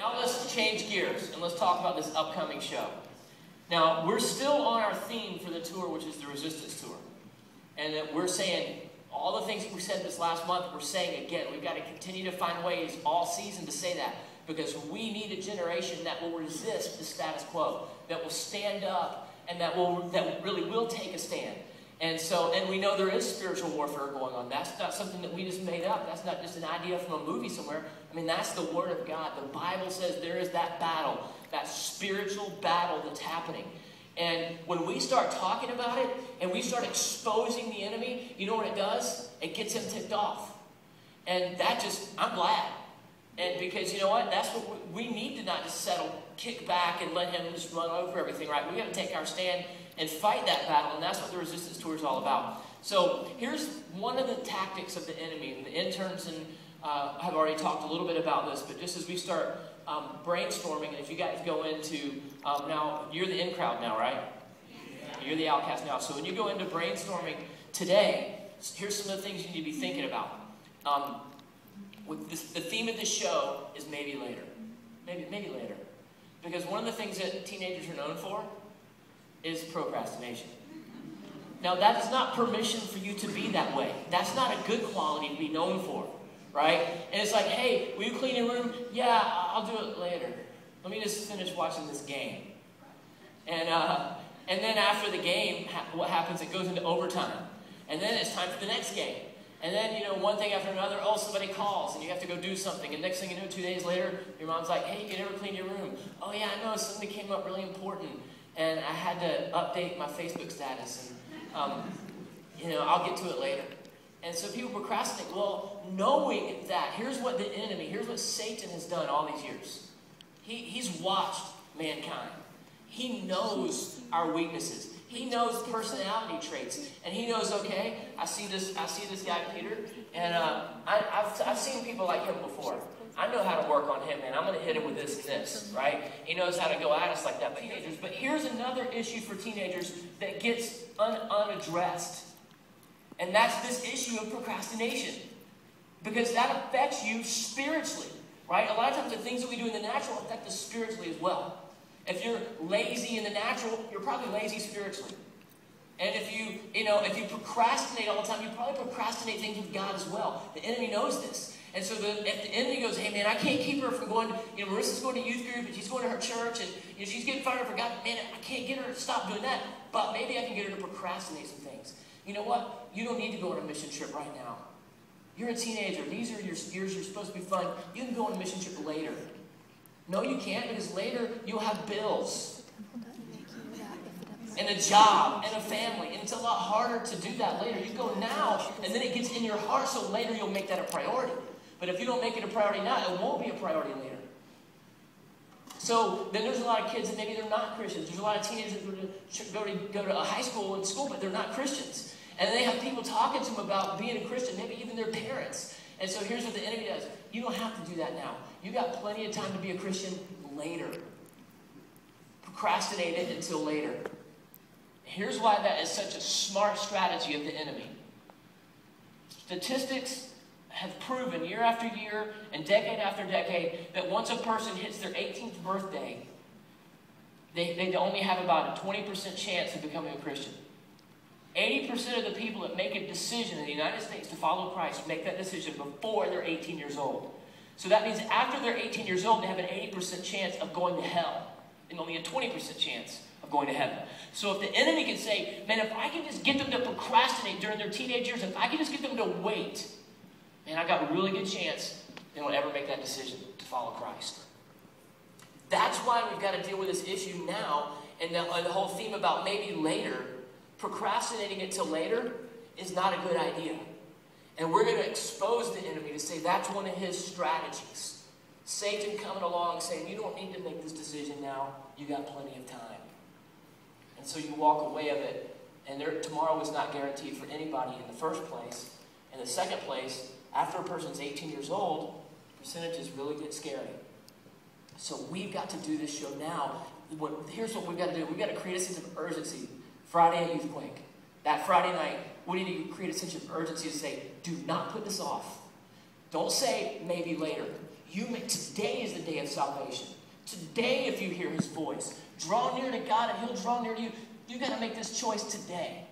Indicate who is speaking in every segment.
Speaker 1: Now let's change gears and let's talk about this upcoming show. Now, we're still on our theme for the tour, which is the Resistance Tour. And we're saying all the things that we said this last month, we're saying again. We've got to continue to find ways all season to say that, because we need a generation that will resist the status quo, that will stand up, and that really will take a stand. And we know there is spiritual warfare going on. That's not something that we just made up. That's not just an idea from a movie somewhere. I mean, that's the Word of God. The Bible says there is that battle, that spiritual battle that's happening. And when we start talking about it and we start exposing the enemy, you know what it does? It gets him ticked off. And I'm glad. And because you know what? That's what we need to not just settle, kick back and let him just run over everything, right? We got to take our stand and fight that battle, and that's what the Resistance Tour is all about. So here's one of the tactics of the enemy, and the interns have already talked a little bit about this, but just as we start brainstorming, and if you guys go into, now you're the in crowd now, right? Yeah. You're the outcast now. So when you go into brainstorming today, here's some of the things you need to be thinking about. The theme of this show is maybe later. Maybe later. Because one of the things that teenagers are known for is procrastination. Now, that is not permission for you to be that way. That's not a good quality to be known for, right? And it's like, hey, will you clean your room? Yeah, I'll do it later. Let me just finish watching this game. And then after the game, what happens? It goes into overtime. And then it's time for the next game. And then, one thing after another, somebody calls and you have to go do something. And next thing you know, 2 days later, your mom's like, hey, you never clean your room. Oh, yeah, I know, something came up really important. And I had to update my Facebook status. And, I'll get to it later. And so people procrastinate. Well, knowing that, here's what the enemy, here's what Satan has done all these years. He's watched mankind. He knows our weaknesses. He knows personality traits, and he knows, okay, I see this guy Peter, and I've seen people like him before. I know how to work on him, man. I'm going to hit him with this and this, right? He knows how to go at us like that. Teenagers, but here's another issue for teenagers that gets unaddressed, and that's this issue of procrastination, because that affects you spiritually, right? A lot of times the things that we do in the natural affect us spiritually as well. If you're lazy in the natural, you're probably lazy spiritually. And if you procrastinate all the time, you probably procrastinate things with God as well. The enemy knows this. And so if the enemy goes, hey man, I can't keep her from going, Marissa's going to youth group and she's going to her church and she's getting fired for God, man, I can't get her to stop doing that, but maybe I can get her to procrastinate some things. You know what? You don't need to go on a mission trip right now. You're a teenager. These are your years you're supposed to be fun. You can go on a mission trip later. No, you can't, because later you'll have bills and a job and a family, and it's a lot harder to do that later. You go now, and then it gets in your heart, so later you'll make that a priority. But if you don't make it a priority now, it won't be a priority later. So then there's a lot of kids that maybe they're not Christians. There's a lot of teenagers that go to a high school and school, but they're not Christians. And they have people talking to them about being a Christian, maybe even their parents. And so here's what the enemy does. You don't have to do that now. You got plenty of time to be a Christian later. Procrastinate it until later. Here's why that is such a smart strategy of the enemy. Statistics have proven year after year and decade after decade that once a person hits their 18th birthday, they only have about a 20% chance of becoming a Christian. 80% of the people that make a decision in the United States to follow Christ make that decision before they're 18 years old. So that means after they're 18 years old, they have an 80% chance of going to hell and only a 20% chance of going to heaven. So if the enemy can say, man, if I can just get them to procrastinate during their teenage years, if I can just get them to wait, man, I got a really good chance they won't ever make that decision to follow Christ. That's why we've got to deal with this issue now, and the whole theme about maybe later. Procrastinating it till later is not a good idea. And we're going to expose the enemy to say that's one of his strategies. Satan coming along saying, you don't need to make this decision now. You got plenty of time. And so you walk away of it. And tomorrow is not guaranteed for anybody in the first place. In the second place, after a person's 18 years old, percentages really get scary. So we've got to do this show now. Here's what we've got to do. We've got to create a sense of urgency. Friday at Youth Quake. That Friday night, we need to create a sense of urgency to say, do not put this off. Don't say maybe later. Today is the day of salvation. Today, if you hear his voice, draw near to God and he'll draw near to you. You've got to make this choice today.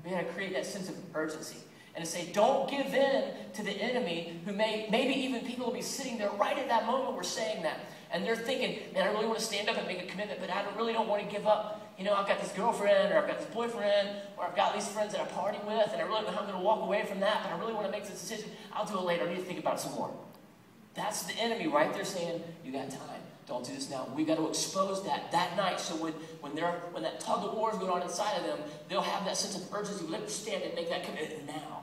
Speaker 1: We've got to create that sense of urgency. And to say, don't give in to the enemy who maybe even people will be sitting there right at that moment we're saying that. And they're thinking, man, I really want to stand up and make a commitment, but I really don't want to give up. You know, I've got this girlfriend, or I've got this boyfriend, or I've got these friends that I party with, and I really don't know how I'm going to walk away from that, but I really want to make this decision. I'll do it later. I need to think about it some more. That's the enemy right there saying, you got time. Don't do this now. We've got to expose that night, so when that tug of war is going on inside of them, they'll have that sense of urgency. Let me stand and make that commitment now.